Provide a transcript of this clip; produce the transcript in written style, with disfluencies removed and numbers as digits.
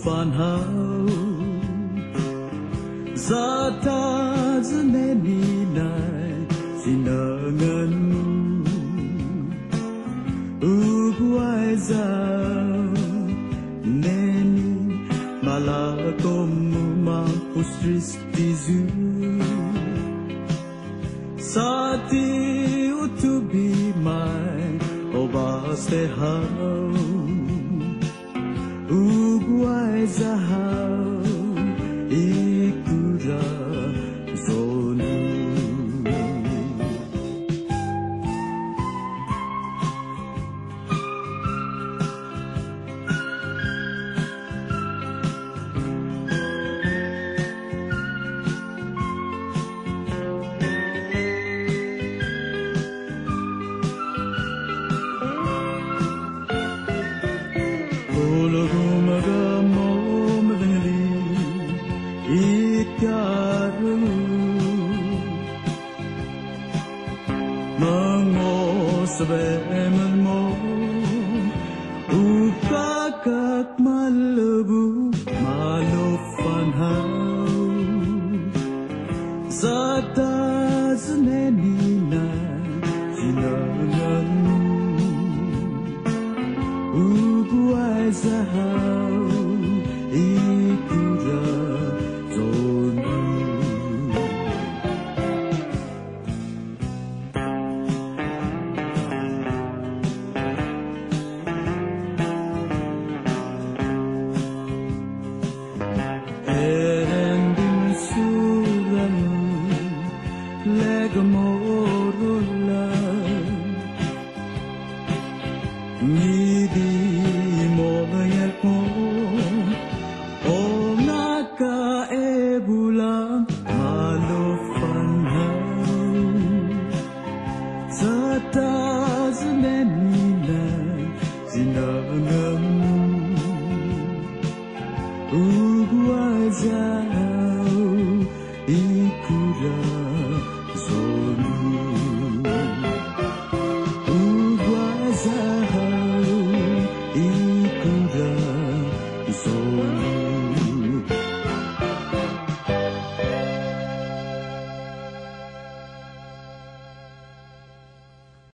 phan hao za ta zne ni nai xin ngân uguai za neni malakomu ma pustris tizu sati utubi mai obaste hao uguai za hao ikura zonu Sebemen mo upakak malabu malofan hau zata zneni na sinangan uguai zahau ikura zonu Legamo